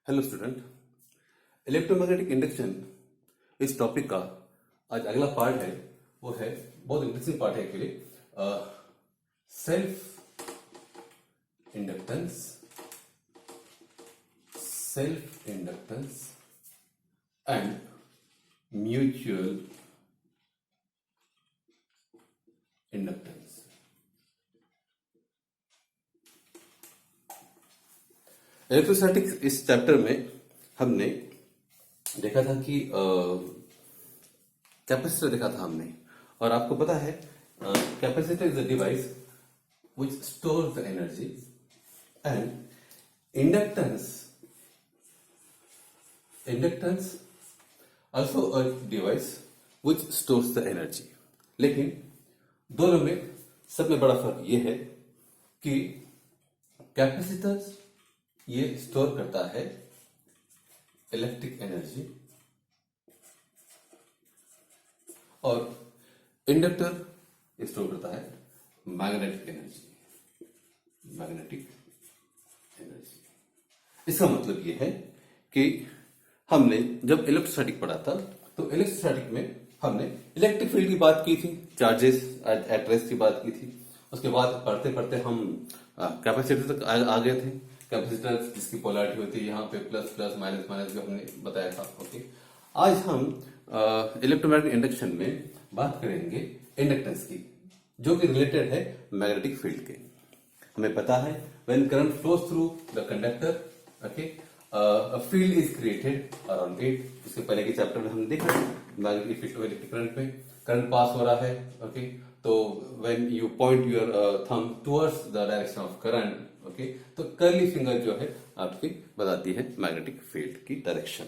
Hello student. Electromagnetic induction इस topic का आज अगला पार्ट है। वो है बहुत इंटरेस्टिंग पार्ट है actually. Self inductance and mutual inductance. Electrostatics इस चैप्टर में हमने देखा था कि कैपेसिटर देखा था हमने, और आपको पता है capacitor is a device which stores the energy and inductance also a device which stores the energy। लेकिन दोनों में सब में बड़ा फर्क ये है कि कैपेसिटर ये स्टोर करता है इलेक्ट्रिक एनर्जी और इंडक्टर स्टोर करता है मैग्नेटिक एनर्जी। इसका मतलब ये है कि हमने जब इलेक्ट्रोस्टैटिक पढ़ा था तो इलेक्ट्रोस्टैटिक में हमने इलेक्ट्रिक फील्ड की बात की थी, चार्जेस एट रेस्ट की बात की थी। उसके बाद पढ़ते पढ़ते हम कैपेसिटर तक आ गए थे। कैपेसिटर जिसकी पोलैरिटी होती है यहाँ पे प्लस प्लस माइनस माइनस, जो हमने बताया था। ओके, आज हम इलेक्ट्रोमैग्नेटिक इंडक्शन में बात करेंगे इंडक्टेंस की, जो कि रिलेटेड है मैग्नेटिक फील्ड के। हमें पता है when current flows through the conductor, okay, a field is created around it. इसके पहले के चैप्टर में हमने देखा मैग्नेटिक फील्ड और इलेक्ट्रिक करंट में करंट पास हो रहा है। ओके, तो when you point your thumb towards the direction of current, okay, तो कर्ली फिंगर जो है आपकी बताती है मैग्नेटिक फील्ड की डायरेक्शन।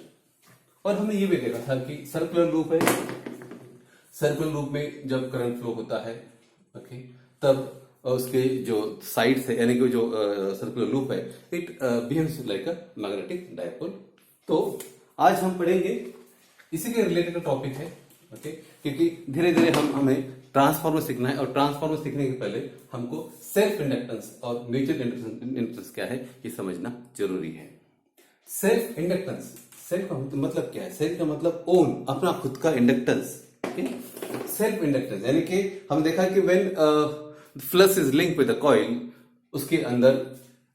और हमने ये भी देखा था कि सर्कुलर लूप है, सर्कुलर लूप में जब करंट फ्लो होता है, ओके, तब उसके जो साइड है यानी कि जो सर्कुलर लूप है it behaves like a magnetic dipole. तो आज हम पढ़ेंगे इसी के रिलेटेड टॉपिक है, ओके, क्योंकि धीरे धीरे हमें ट्रांसफार्मर सीखना है और ट्रांसफार्मर सीखने के पहले हमको सेल्फ इंडक्टेंस और म्यूचुअल इंडक्टेंस क्या है ये समझना जरूरी है। सेल्फ इंडक्टेंस, सेल्फ का मतलब क्या है? सेल्फ का मतलब ओन, अपना खुद का इंडक्टेंस। सेल्फ इंडक्टेंस यानी कि हम देखा कि when flux is link with the coil, उसके अंदर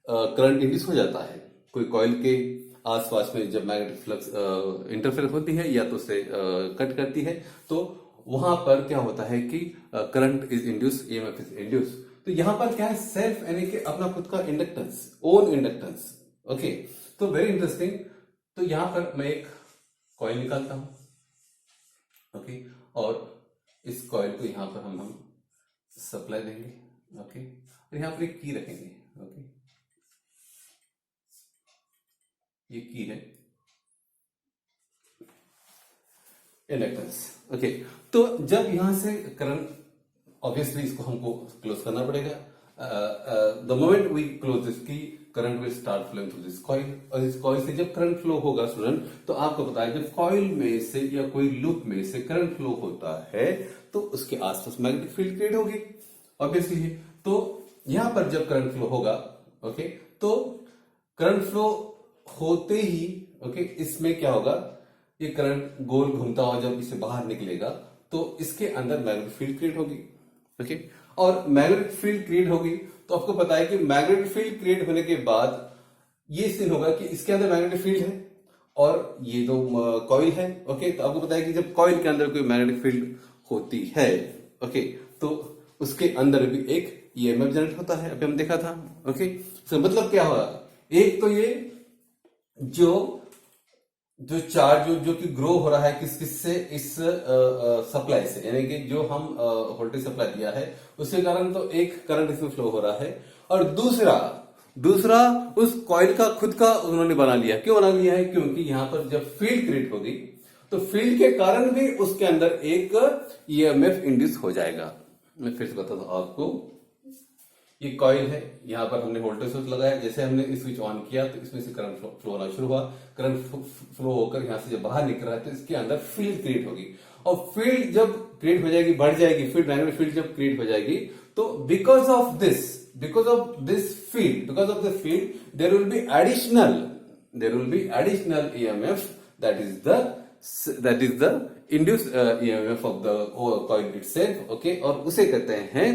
करंट इंड्यूस हो जाता है। कोई कॉइल के आसपास में जब मैग्नेटिक फ्लक्स इंटरफेयर होती है या तो उसे कट करती है, तो वहां पर क्या होता है कि current is induce, EMF is induce. तो यहां पर क्या है? सेल्फ यानी कि अपना खुद का इंडक्टेंस, ओन इंडक्टेंस। ओके, तो वेरी इंटरेस्टिंग। तो यहां पर मैं एक कॉइल निकालता हूं, ओके, और इस कॉइल को यहां पर हम सप्लाई देंगे, ओके, और यहां पर एक की रखेंगे, ओके, ये की है इंडक्टेंस। ओके, तो जब यहां से करंट, ऑब्वियसली इसको हमको क्लोज करना पड़ेगा। The moment we close this key, current will start flowing through this coil, और इस कॉइल से जब करंट फ्लो होगा स्टूडेंट, तो आपको पता है जब कॉइल में से या कोई लूप में से करंट फ्लो होता है तो उसके आसपास मैग्नेटिक फील्ड क्रिएट होगी, ऑब्वियसली। तो यहां पर जब करंट फ्लो होगा, ओके, तो करंट फ्लो होते ही, ओके, इसमें क्या होगा? ये करंट गोल घूमता हुआ जब इसे बाहर निकलेगा तो इसके अंदर मैग्नेटिक फील्ड क्रिएट होगी, ओके, और मैग्नेटिक फील्ड क्रिएट होगी तो आपको पता है कि मैग्नेटिक फील्ड क्रिएट होने के बाद ये सीन होगा कि इसके अंदर मैग्नेटिक फील्ड है और ये तो कॉइल है, ओके। तो आपको पता है कि जब कॉइल के अंदर कोई मैग्नेटिक फील्ड होती है, ओके, तो उसके अंदर भी एक ईएमएफ जनरेट होता है, अभी हम देखा था, ओके। तो मतलब क्या होगा? एक तो ये जो चार्ज जो कि ग्रो हो रहा है किससे, इस सप्लाई से, यानी कि जो हम वोल्टेज सप्लाई दिया है उसके कारण तो एक करंट इसमें फ्लो हो रहा है, और दूसरा उस कॉइल का खुद का उन्होंने बना लिया। क्यों बना लिया है? क्योंकि यहां पर जब फील्ड क्रिएट होगी तो फील्ड के कारण भी उसके अंदर एक ईएमएफ इंड्यूस हो जाएगा। मैं फिर से बताता हूं आपको। ये कॉइल है, यहां पर हमने वोल्टेज सोर्स लगाया, जैसे हमने स्विच ऑन किया तो इसमें से करंट फ्लो होना शुरू हुआ। करंट फ्लो होकर यहां से जब बाहर निकल रहा है तो इसके अंदर फील्ड क्रिएट होगी, और फील्ड जब क्रिएट हो जाएगी, बढ़ जाएगी फील्ड, मैग्नेटिक फील्ड जब क्रिएट हो जाएगी तो because of this field there will be additional there will be additional EMF that is the induced EMF of the coil itself. Okay, और उसे कहते हैं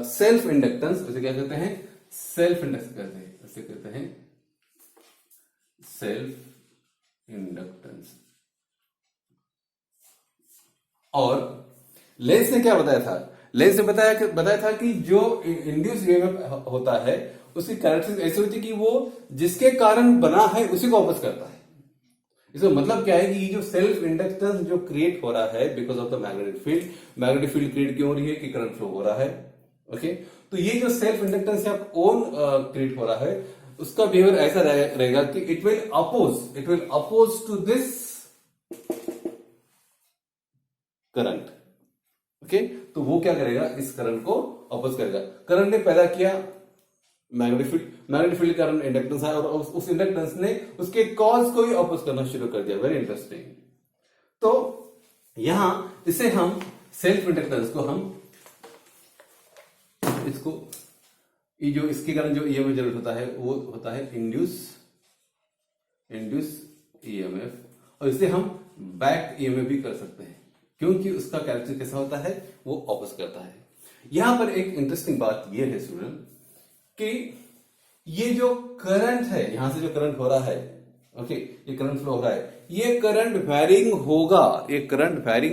सेल्फ इंडक्टेंस. उसे क्या कहते हैं? सेल्फ इंडक्टेंस कहते हैं. उसे कहते हैं सेल्फ इंडक्टेंस. और लेंस ने क्या बताया था? लेंस ने बताया था कि जो इंड्यूस ईएमएफ होता है उसकी कैरेक्टरिस्टिक ऐसी होती है कि वो जिसके कारण बना है उसी को वापस करता है. इसका मतलब क्या है कि ये जो सेल्फ इंडक्टेंस जो क्रिएट हो रहा है because of the magnetic field create क्यों हो रही है? कि करंट फ्लो हो रहा है. ओके, तो ये जो सेल्फ इंडक्टेंस या ओन क्रिएट हो रहा है उसका बिहेवियर ऐसा रहेगा कि it will oppose to this current. Okay, तो वो क्या करेगा? इस करंट को अपोज करेगा. करंट ने पैदा किया मैग्नेटिक फील्ड करंट इंडक्टेंस है, और उस इंडक्टेंस ने उसके कॉज को ही अपोज करना शुरू कर दिया. Very interesting. तो यहां इसे हम सेल्फ इंडक्टेंस को हम इसको ये जो इसके कारण जो ईएमएफ जनरेट होता है वो होता है इंड्यूस ईएमएफ, और इसे हम बैक ईएमएफ भी कर सकते हैं क्योंकि उसका कैरेक्टर कैसा होता है? वो ऑपोज करता है. यहां पर एक इंटरेस्टिंग बात यह है स्टूडेंट कि ये जो करंट है, यहां से जो करंट हो रहा है, ओके, ये करंट फ्लो हो रहा है, ये करंट वैरिंग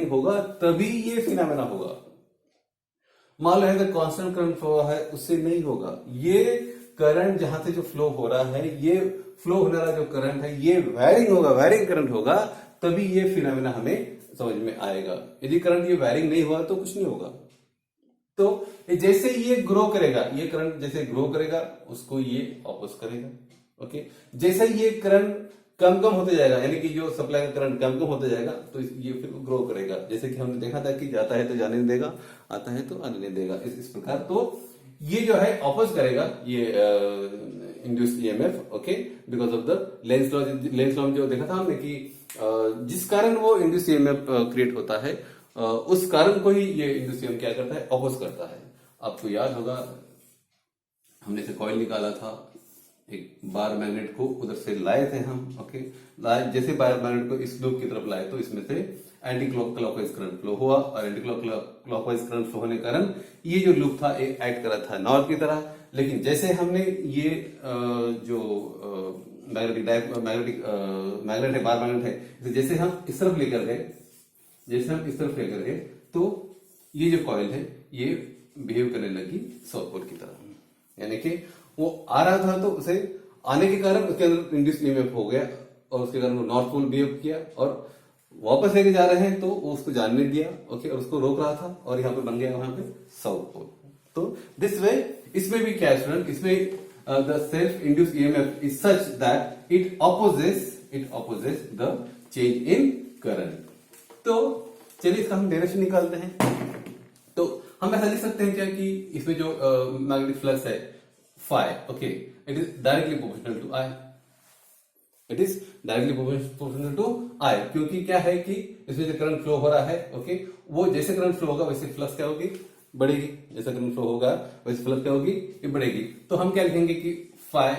होगा तभी ये फिनोमेना होगा. मान लो अगर कांस्टेंट करंट फ्लो है उससे नहीं होगा. ये करंट जहां से जो फ्लो हो रहा है, ये फ्लो होने वाला जो करंट है ये वैरिंग करंट होगा तभी ये फिनोमेना हमें समझ में आएगा. यदि करंट ये वैरिंग नहीं हुआ तो कुछ नहीं होगा. तो जैसे ये ग्रो करेगा, ये करंट जैसे ग्रो करेगा उसको ये ऑपोज करेगा. ओके, जैसे ये करंट कम होते जाएगा, यानी कि जो सप्लाई का करंट कम होते जाएगा तो ये फिर ग्रो करेगा. जैसे कि हमने देखा था कि जाता है तो जाने नहीं देगा, आता है तो आने नहीं देगा, इस प्रकार. तो ये जो है ऑपोज करेगा ये induced EMF. Okay, because of the Lenz law जो देखा था हमने कि जिस कारण वो इंड्यूस्ड ईएमएफ क्रिएट होता है उस कारण को ही ये इंड्यूस्ड ईएमएफ क्या करता है? ऑपोज करता है. आपको याद होगा हमने से कॉइल निकाला था, एक बार मैग्नेट को उधर से लाए थे हम. ओके, जैसे बार मैग्नेट को इस लूप की तरफ लाए तो इसमें से एंटी क्लॉकवाइज करंट फ्लो हुआ, और एंटी क्लॉकवाइज करंट फ्लो होने के कारण ये जो लूप था एक्ट कर रहा था नॉर्थ की तरह. लेकिन जैसे हमने ये जो मैग्नेट है, बार मैग्नेट है, जैसे हम इस तरफ लेकर गए तो ये जो कॉइल है ये बिहेव करने लगी साउथ पोल की तरह. यानी कि वो आ रहा था तो उसे आने के कारण उसके अंदर इंड्यूस्ड ईएमएफ हो गया, और उसके कारण वो नॉर्थ पोल बिहेव किया, और वापस लेके जा रहे हैं तो वो उसको जानने दिया. ओके, और उसको रोक रहा था, और यहाँ पे बन गया वहां पे साउथ पोल. तो दिस वे इसमें भी क्या स्टूडेंट, इसमें the self induced EMF is such that it opposes the change in current. तो चलिए इसका हम डायरेक्शन निकालते हैं. तो हम ऐसा लिख सकते हैं क्या कि इसमें जो मैग्नेटिक फ्लक्स है phi, okay, it is directly proportional to I. क्योंकि क्या है कि इसमें जो करंट फ्लो हो रहा है, ओके, वो जैसे करंट फ्लो होगा वैसे फ्लक्स क्या होगी? बढ़ेगी. जैसा करंट फ्लो होगा वैसे फ्लक्स क्या होगी? ये बढ़ेगी. तो हम क्या लिखेंगे कि फाई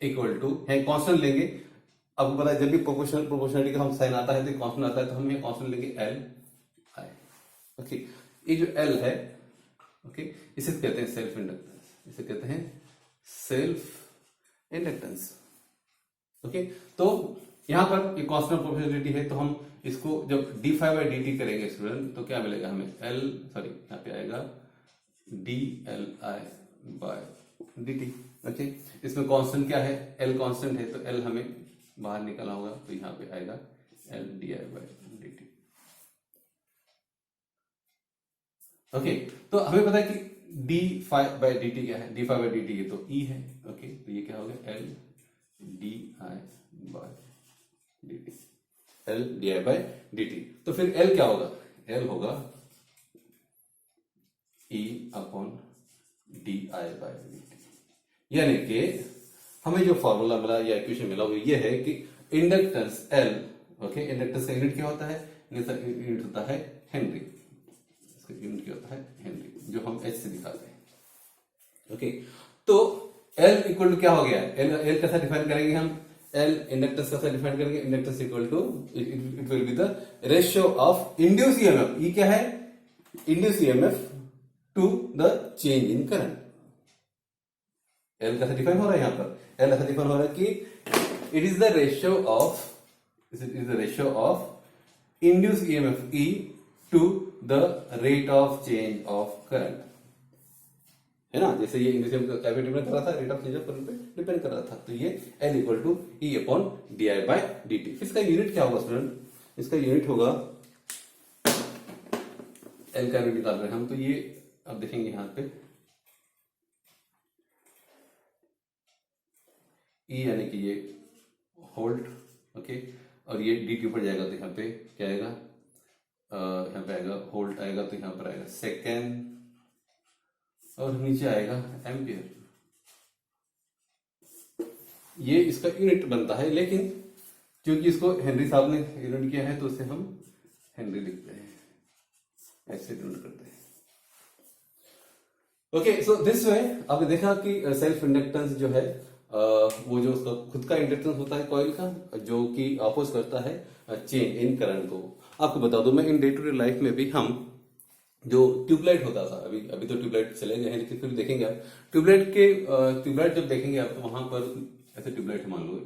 इक्वल टू है कांस्टेंट लेंगे. आपको पता है जब भी प्रोपोर्शनलिटी का हम साइन आता है तो कांस्टेंट आता है, तो हम ये कांस्टेंट लेंगे एल आई. ओके, ये जो एल है, ओके, इसे कहते हैं सेल्फ इंडक्टेंस. ओके, तो यहां पर ये कांस्टेंट प्रोपोर्शनलिटी है, तो हम इसको जब D phi by D T करेंगे स्टूडेंट तो क्या मिलेगा हमें? यहाँ पे आएगा D L I by D T. Okay, इसमें कांस्टेंट क्या है? एल कांस्टेंट है, तो एल हमें बाहर निकाला होगा, तो यहाँ पे आएगा L D I by D T. Okay, तो हमें पता है कि D phi by D T क्या है? D phi by D T ये तो ई है. ओके, तो ये क्या हो गया? L D I by D T. L D I by D T. तो फिर एल क्या होगा? एल होगा E upon D I by D T. यानी कि हमें जो फॉर्मूला मिला या इक्वेशन मिला वो ये है कि इंडक्टेंस एल, ओके, इंडक्टेंस का यूनिट क्या होता है? यूनिट होता है हेनरी. इसका यूनिट क्या होता है? हेनरी, जो हम एच से दिखाते हैं. ओके, तो एल इक्वल टू क्या हो गया? एल कैसा डिफाइन करेंगे हम? एल इंडक्टेंस कैसे डिफाइन करेंगे, inductance equal to it will be the ratio of induce EMF, ये क्या है, induce EMF to the change in current. L कैसे डिफाइन हो रहा है यहां पर, एल ऐसा डिफाइन हो रहा है कि it is the ratio of induce EMF E to the rate of change of current, है ना। जैसे ये इंग्लिश में क्या डिपेंड कर रहा था, rate of change of current पे डिपेंड कर रहा था, तो ये L equal to E upon D I by D T. इसका यूनिट क्या होगा स्टूडेंट, इसका यूनिट होगा, L का यूनिट निकाल रहे हैं हम, तो ये अब देखेंगे यहां पे E यानी कि ये होल्ड, ओके, और ये डी टी ऊपर जाएगा तो यहाँ पे क्या आएगा, यहाँ पे आएगा होल्ट आएगा, तो यहाँ पर आएगा सेकेंड, और नीचे आएगा एम्पियर। ये इसका यूनिट बनता है, लेकिन क्योंकि इसको हेनरी साहब ने यूनिट किया है तो उसे हम हेनरी लिखते हैं, ऐसे यूनिट करते हैं। ओके, सो दिस वे आपने देखा कि सेल्फ इंडक्टेंस जो है वो जो उसका खुद का इंडक्टेंस होता है कॉइल का, जो कि अपोज करता है चेंज इन करंट को। आपको बता दूं मैं, in day to day life में भी हम जो ट्यूबलाइट होता था, अभी तो ट्यूबलाइट चले गए हैं, लेकिन फिर देखेंगे आप ट्यूबलाइट जब देखेंगे आप, तो वहां पर ऐसे ट्यूबलाइट मान लो,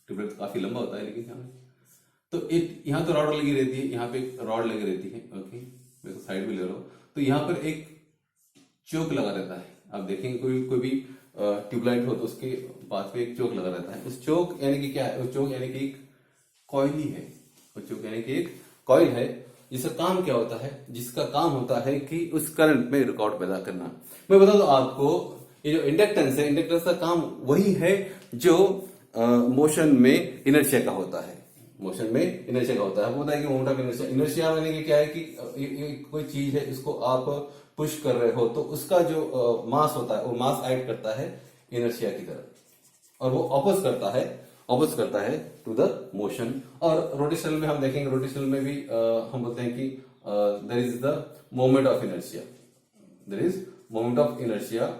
ट्यूबलाइट काफी लंबा होता है, लेकिन तो एक यहाँ तो रॉड लगी रहती है, यहाँ पे एक रॉड लगी रहती है, ओके, मैं तो साइड में ले रहा हूँ, तो यहाँ पर एक चोक लगा रहता है। आप देखेंगे कोई भी ट्यूबलाइट हो तो उसके पास पे एक चोक लगा रहता है। उस चोक यानी कि क्या है, उस चोक यानी कि एक कॉइल ही है, उस चोक यानी कि एक कॉइल है, जिसका काम क्या होता है, जिसका काम होता है कि उस करंट में रिकॉर्ड पैदा करना। मैं बता दूं आपको, ये जो इंडक्टेंस है, इंडक्टेंस का काम वही है जो मोशन में इनर्शिया का होता है, मोशन में इनर्शिया का होता है। आपको पता है कि मोमेंट ऑफ इनर्शिया, इनर्शिया यानी कि क्या है कि ये कोई चीज है, इसको आप पुश कर रहे हो तो उसका जो मास होता है वो मास ऐड करता है इनर्शिया की तरफ, और वो ऑपोज करता है टू द मोशन। और रोटेशनल में हम देखेंगे, रोटेशनल में भी हम बोलते हैं कि there is the moment of inertia, there is moment of inertia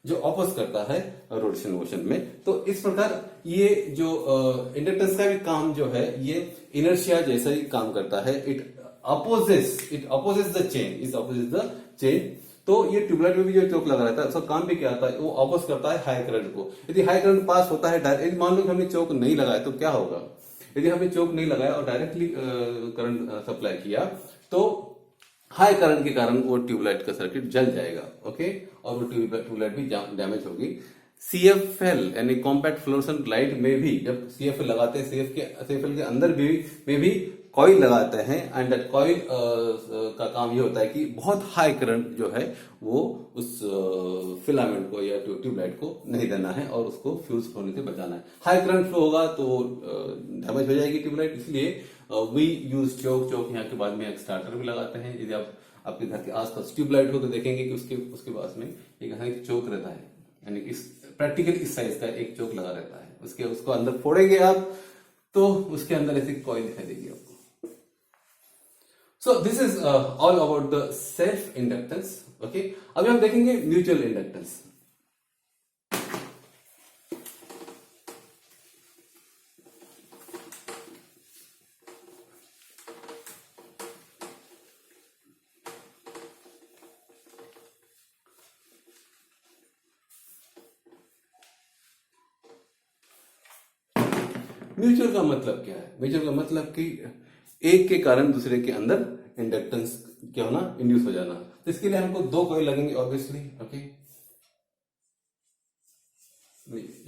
जो ऑपोज करता है रोटेशन मोशन में। तो इस प्रकार ये जो इंडक्टेंस का भी काम जो है, ये इनर्शिया जैसा ही काम करता है। It opposes the change। तो ये ट्यूबलाइट में भी जो चोक लगा रहता है, उसका काम भी क्या आता है, वो ऑपोज करता है हाई करंट को। यदि हाई करंट पास होता है डायरेक्ट, मान लो कि हमने चोक नहीं लगाया तो क्या होगा, यदि हमने चोक नहीं लगाया और डायरेक्टली करंट सप्लाई किया तो हाई करंट के कारण वो ट्यूबलाइट का सर्किट जल जाएगा, ओके, और वो ट्यूबलाइट भी डैमेज होगी। CFL यानी कॉम्पैक्ट फ्लोरोसेंट लाइट में भी जब CFL लगाते हैं, CFL के अंदर में भी कॉइल लगाते हैं, एंड दैट कॉइल का काम ये होता है कि बहुत हाई करंट जो है वो उस फिलामेंट को या ट्यूबलाइट को नहीं देना है और उसको फ्यूज होने से बचाना है। हाई करंट फ्लो होगा तो डैमेज हो जाएगी ट्यूबलाइट, इसलिए वी यूज चोक यहाँ के बाद में एक स्टार्टर भी लगाते हैं। यदि आप आपके घर के आसपास ट्यूबलाइट हो तो देखेंगे कि उसके पास में एक चोक रहता है, यानी कि प्रैक्टिकली इस साइज का एक चोक लगा रहता है। उसको अंदर फोड़ेंगे आप तो उसके अंदर ऐसी कॉइल दिखाई देगी आपको। So this is all about the self inductance, okay. अभी हम देखेंगे म्यूचुअल इंडक्टेंस। म्यूचुअल का मतलब क्या है? म्यूचुअल का मतलब कि एक के कारण दूसरे के अंदर इंडक्टेंस क्या होना, इंड्यूस हो जाना। तो इसके लिए हमको दो कॉइल लगेंगे ऑब्वियसली, ओके।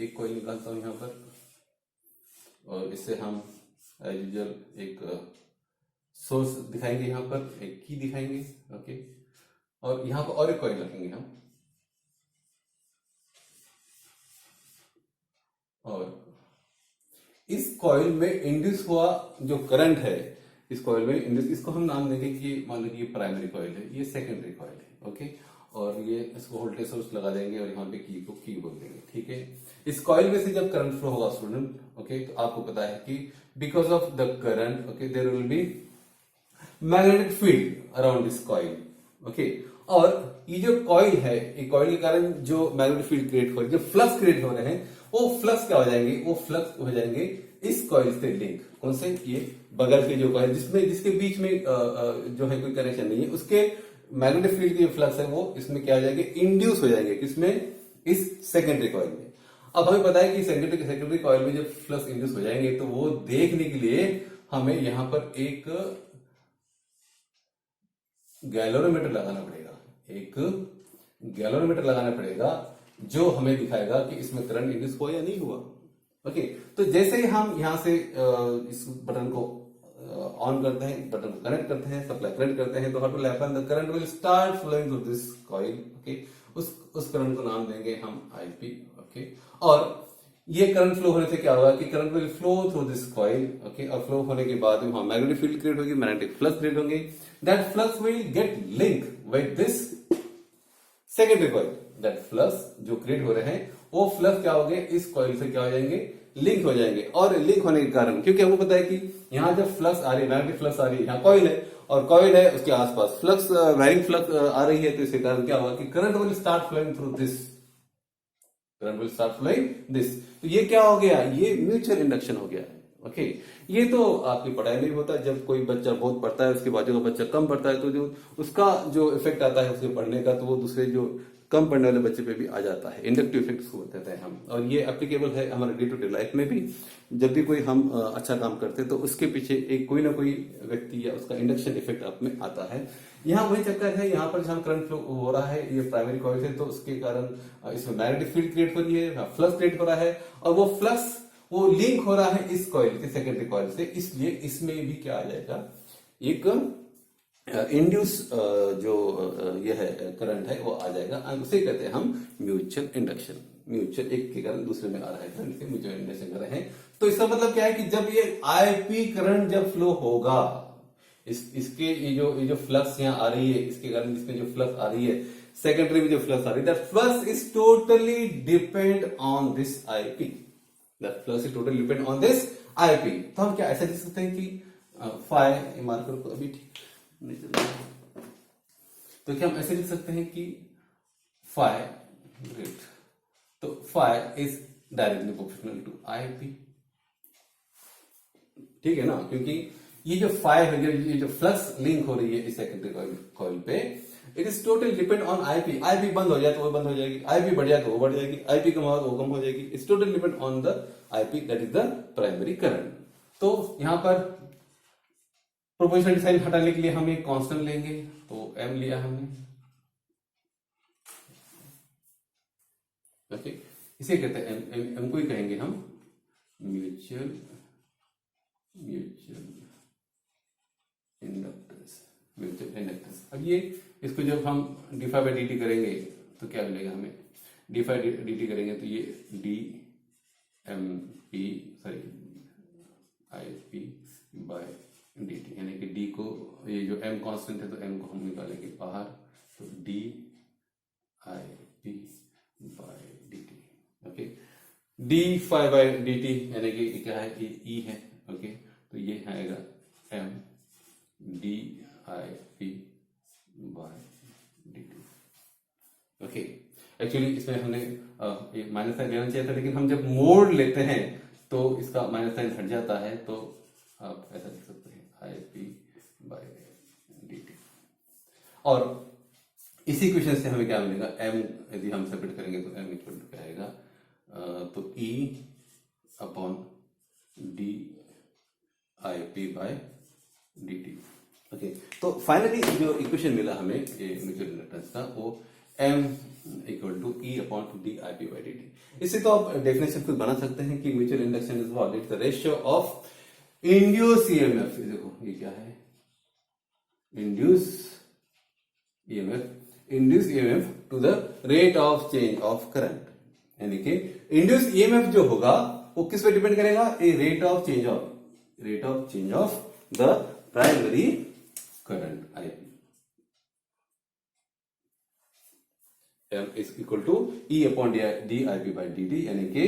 एक कॉइल निकालता हूं यहां पर, और इससे हम एज यूजुअल एक सोर्स दिखाएंगे, यहां पर एक की दिखाएंगे, ओके, और यहां पर और एक कॉइल रखेंगे हम, और इस कॉइल में इंड्यूस हुआ जो करंट है, इस कॉइल में इंड्यूस, इसको हम नाम देंगे कि मान लो कि ये प्राइमरी कॉइल है, ये सेकेंडरी कॉइल है, ओके, और ये इसको वोल्टेज सोर्स लगा देंगे और यहाँ पे की को की बोल देंगे, ठीक है। इस कॉइल में से जब करंट फ्लो होगा स्टूडेंट, ओके, तो आपको पता है कि because of the current, okay, there will be magnetic field around this coil, okay. और ये जो कॉइल है, ये कॉइल के कारण जो मैग्नेटिक फील्ड क्रिएट हो रही है, जो फ्लक्स क्रिएट हो रहे हैं, वो फ्लक्स क्या हो जाएंगे, वो फ्लक्स हो जाएंगे इस कॉइल से लिंक। कौन से, ये बगल के जो कॉइल जिसके बीच में जो है कोई कनेक्शन नहीं है, उसके मैग्नेटिक फील्ड के जो फ्लक्स है वो इसमें क्या हो जाएंगे, इंड्यूस हो जाएंगे। किसमें, इस सेकेंडरी कॉइल में। अब हमें पता है कि सेकेंडरी कॉइल में जब फ्लक्स इंड्यूस हो जाएंगे तो वो देखने के लिए हमें यहां पर एक गैलोरीमीटर लगाना पड़ेगा, एक गैलोरीमीटर लगाना पड़ेगा जो हमें दिखाएगा कि इसमें करंट इंड्यूस हुआ या नहीं हुआ। ओके, तो जैसे ही हम यहां से इस बटन को ऑन करते हैं, बटन को कनेक्ट करते हैं, सप्लाई करंट करते हैं, तो what will happen, the current will start flowing through this coil. Okay, उस करंट को नाम देंगे हम आईपी। ओके, और ये करंट फ्लो होने से क्या होगा कि current will flow through this coil. Okay, और फ्लो होने के बाद वहां मैग्नेटिक फील्ड क्रिएट होगी, मैग्नेटिक फ्लक्स क्रिएट होंगे। That flux will get link with this secondary coil. That flux जो क्रिएट हो रहे हैं वो फ्लक्स क्या हो गए, इस कॉइल से क्या हो जाएंगे, लिंक हो जाएंगे। और लिंक होने के कारण, क्योंकि हमको पता है कि यहाँ जब फ्लक्स आ रही है, मैग्नेटिक फ्लक्स आ रही है, यहाँ कॉइल है और कॉइल है, उसके आसपास फ्लक्स वायरिंग फ्लक्स आ रही है, तो इसके कारण क्या होगा कि current will start flowing through this, current will start flowing this. तो ये क्या हो गया, ये म्यूचुअल इंडक्शन हो गया है। ओके, ये तो आपकी पढ़ाई में भी होता है। जब कोई बच्चा बहुत पढ़ता है, उसके बाजू का बच्चा कम पढ़ता है, तो जो उसका जो इफेक्ट आता है उसके पढ़ने का, तो वो दूसरे जो कम पढ़ने वाले बच्चे पे भी आ जाता है। इंडक्टिव इफेक्ट उसको बताते हैं हम, और ये एप्लीकेबल है हमारे डे टू डे लाइफ में भी। जब भी कोई हम अच्छा काम करते हैं तो उसके पीछे एक कोई ना कोई व्यक्ति या उसका इंडक्शन इफेक्ट आप में आता है। यहाँ वही चक्कर है, यहाँ पर जहां करंट फ्लो हो रहा है ये प्राइमरी कॉइल है, तो उसके कारण इसमें मैग्नेटिक फील्ड क्रिएट हो रही है, फ्लक्स क्रिएट हो रहा है, और वो फ्लक्स वो लिंक हो रहा है इस कॉइल के सेकेंडरी कॉइल से। इसलिए इसमें भी क्या आ जाएगा, एक इंड्यूस जो यह है करंट है वो आ जाएगा। उसे कहते हैं हम म्यूचुअल इंडक्शन। म्यूचुअल, एक के कारण दूसरे में आ रहा है करंट, म्यूचुअल इंडक्शन कर रहे हैं। तो इसका मतलब क्या है कि जब ये आईपी करंट जब फ्लो होगा, इसके ये जो फ्लक्स यहाँ आ रही है, इसके कारण इसमें जो फ्लक्स आ रही है, सेकेंडरी में जो फ्लक्स आ रही है, that flux is totally depend on this IP. That flux is totally depend on this IP. तो हम क्या ऐसा लिख सकते हैं कि फाई, मार्कर को अभी ठीक नहीं चल, तो क्या हम ऐसे लिख सकते हैं कि फाई, ग्रेट, तो phi is directly proportional to IP. ठीक है ना, क्योंकि ये जो फाई है, ये जो फ्लक्स लिंक हो रही है इस सेकेंडरी कॉइल पे, it is totally depend on IP. IP बंद हो जाए तो वो बंद हो जाएगी, आईपी बढ़ जाए तो वो बढ़ जाएगी, आईपी कम हो तो वो कम हो जाएगी। It's totally depend on the IP, that is the primary current. तो यहां पर प्रोपोर्शनल साइन हटाने के लिए हम एक कांस्टेंट लेंगे, तो एम लिया हमने। ओके, इसे कहते हैं एम को ही कहेंगे हम म्यूचुअल इंडक्टेंस, म्यूचुअल इंडक्टेंस। अब ये इसको जब हम D phi by D T करेंगे तो क्या मिलेगा हमें, डी फाई डी टी करेंगे तो ये D M P sorry I P by D T, यानी कि डी को, ये जो एम कांस्टेंट है तो एम को हम निकालेंगे बाहर, तो D I P by D T. Okay, D phi by D T यानी कि क्या है, ये ई है। ओके, तो ये आएगा M D I P by D T. Okay, actually इसमें हमने ये माइनस साइन लेना चाहिए था, लेकिन हम जब मोड लेते हैं तो इसका माइनस साइन हट जाता है, तो आप ऐसा लिख सकते हैं I P by D T. और इसी क्वेश्चन से हमें क्या मिलेगा, एम यदि हम सेपरेट करेंगे तो एम इक्वल टू क्या आएगा, तो E upon D I P by D T. Okay, तो फाइनली जो इक्वेशन मिला हमें ये म्यूचुअल इंडक्टेंस का, वो M equal to E upon D I P by D T. इससे तो आप डेफिनेशन खुद बना सकते हैं कि mutual induction is what, it's the ratio of induce EMF. देखो ये क्या है, induce EMF to the rate of change of current. यानी कि इंड्यूस ईएमएफ जो होगा वो किस पे डिपेंड करेगा, a rate of change of the primary current IP. M is equal to E upon dIP by dt, यानी कि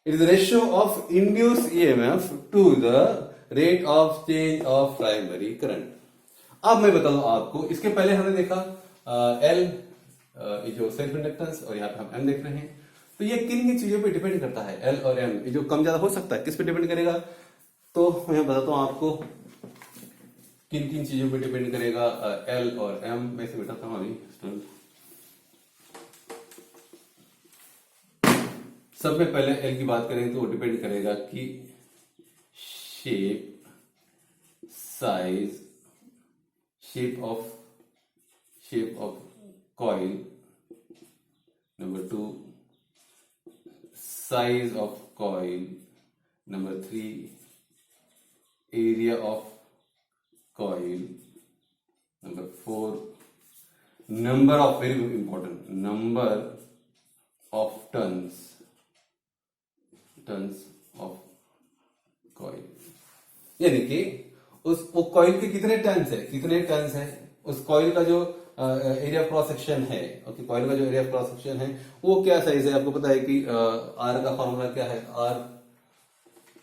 it is the ratio of induced EMF to the rate of change of primary current। अब मैं बता दूं आपको, इसके पहले हमने देखा L जो सेल्फ इंडक्टेंस, और यहाँ पे हम M देख रहे हैं। तो ये किन किन चीजों पे डिपेंड करता है, एल और एम, ये जो कम ज्यादा हो सकता है, किस पे डिपेंड करेगा? तो मैं बताता हूं आपको किन किन चीजों पे डिपेंड करेगा एल और एम। मैं से बताता हूं अभी। सब में पहले एल की बात करें तो वो डिपेंड करेगा कि shape, size, shape of coil, number 2 size of coil, number 3 area of coil, number 4 number of, very important, number of turns of coil, यानी कि वो कॉइल के कितने टर्न्स है, उस कॉइल का जो एरिया क्रॉस सेक्शन है, ओके, कॉइल का जो एरिया क्रॉस सेक्शन है वो क्या साइज है। आपको पता है कि आर का फॉर्मूला क्या है, R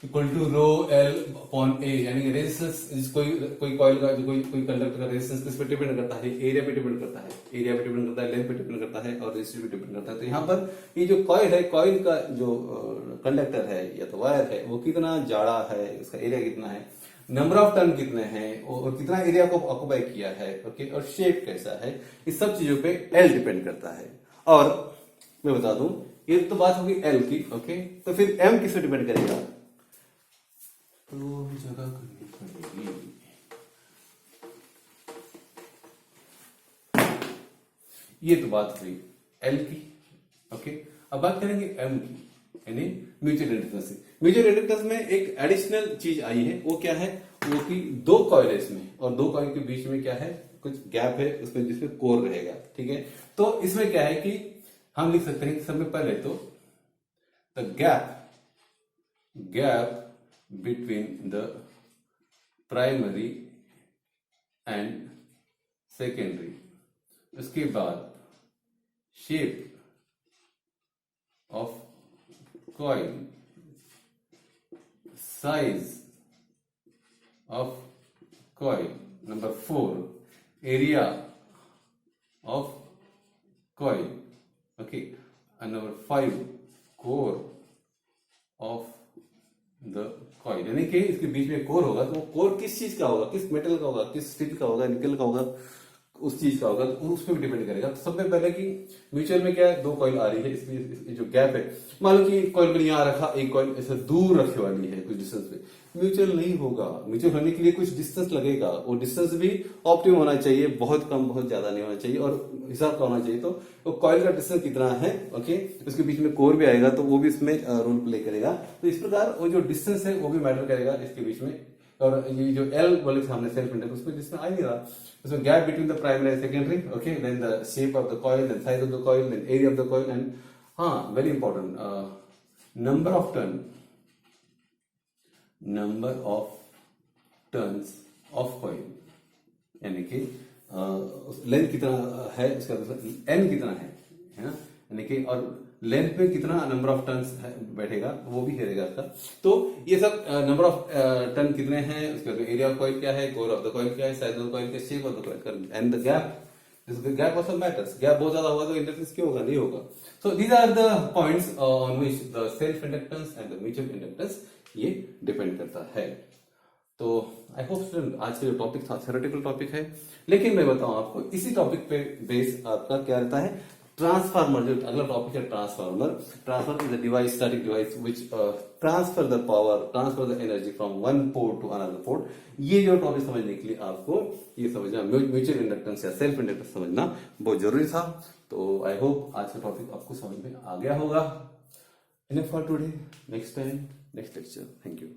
equal to rho L upon A, यानी रेजिस्टेंस, कोई कॉइल का, कोई कंडक्टर का रेजिस्टेंस किस पे डिपेंड करता है, एरिया पे डिपेंड करता है, लेंथ पे डिपेंड करता है और रेजिस्टेंस पे डिपेंड करता है। तो यहाँ पर ये जो कॉइल है, कॉइल का जो कंडक्टर है या तो वायर है वो कितना जाड़ा है, उसका एरिया कितना है, नंबर ऑफ टर्न कितने हैं और कितना एरिया को ऑक्युपाई किया है, ओके, और शेप कैसा है, इस सब चीजों पे एल डिपेंड करता है। और मैं बता दूं, ये तो बात होगी एल की, ओके, तो फिर एम किस पे डिपेंड करेगा? तो जगह करनी पड़ेगी, ये तो बात हुई एल की, ओके। अब बात करेंगे एम की, यानी म्यूचुअल इंडक्टेंस। म्यूचुअल इंडक्टेंस में एक एडिशनल चीज आई है, वो क्या है, वो कि दो कॉइल है इसमें और दो कॉइल के बीच में क्या है, कुछ गैप है उसमें जिसमें कोर रहेगा, ठीक है। तो इसमें क्या है कि हम लिख सकते हैं सबसे पहले तो the gap between the primary and secondary, उसके बाद shape of coil, size of coil, number 4 area of coil, okay, and number 5 core of the coil। यानी कि इसके बीच में कोर होगा, तो वो कोर किस चीज का होगा, किस मेटल का होगा, किस स्टील का होगा, निकल का होगा, उस चीज का होगा, तो उस पर भी डिपेंड करेगा। तो सबसे पहले कि म्यूचुअल में क्या है, दो कॉइल आ रही है, इसलिए जो गैप है, मान लो कि एक कॉइल मैंने यहाँ रखा, एक कॉइल ऐसे दूर रखे वाली है कुछ डिस्टेंस पे, म्यूचुअल नहीं होगा। म्यूचुअल होने के लिए कुछ डिस्टेंस लगेगा, वो डिस्टेंस भी ऑप्टिमम होना चाहिए, बहुत कम बहुत ज्यादा नहीं होना चाहिए और हिसाब का होना चाहिए। तो वो कॉइल का डिस्टेंस कितना है, ओके, उसके बीच में कोर भी आएगा तो वो भी इसमें रोल प्ले करेगा। तो इस प्रकार वो जो डिस्टेंस है वो भी मैटर करेगा इसके बीच में। और ये जो एल बोले थे हमने सेल्फ इंडक्टेंस, उसमें जिसमें आ नहीं रहा, उसमें gap between the primary and secondary, okay, then the shape of the coil, then size of the coil, then area of the coil, and हाँ very important number of turns of coil, यानी कि length कितना है उसका, N कितना है ना, यानी कि और लेंथ में कितना नंबर ऑफ टर्न्स बैठेगा वो भी रहेगा इसका। तो ये सब नंबर ऑफ टर्न कितने हैं, उसके बाद एरिया ऑफ कॉइल क्या है, कोर ऑफ द कॉइल क्या है, साइज ऑफ द कॉइल क्या, shape of the coil, and the gap also matters. Gap बहुत ज्यादा होगा तो इंडक्टेंस क्यों होगा, नहीं होगा। So these are the points on which the self inductance and the mutual inductance ये डिपेंड करता है। तो आई होप स्टूडेंट आज का जो टॉपिक था थ्योरेटिकल टॉपिक है, लेकिन मैं बताऊं आपको इसी टॉपिक पे बेस आपका क्या रहता है, ट्रांसफार्मर। जो अगला टॉपिक है transformer is a device, static device which transfer the power, transfer the energy from one port to another port. ये जो टॉपिक समझने के लिए आपको ये समझना, म्यूचुअल इंडक्टेंस या सेल्फ इंडक्टेंस समझना बहुत जरूरी था। तो आई होप आज का टॉपिक आपको समझ में आ गया होगा। Enough for today, next time next lecture. Thank you.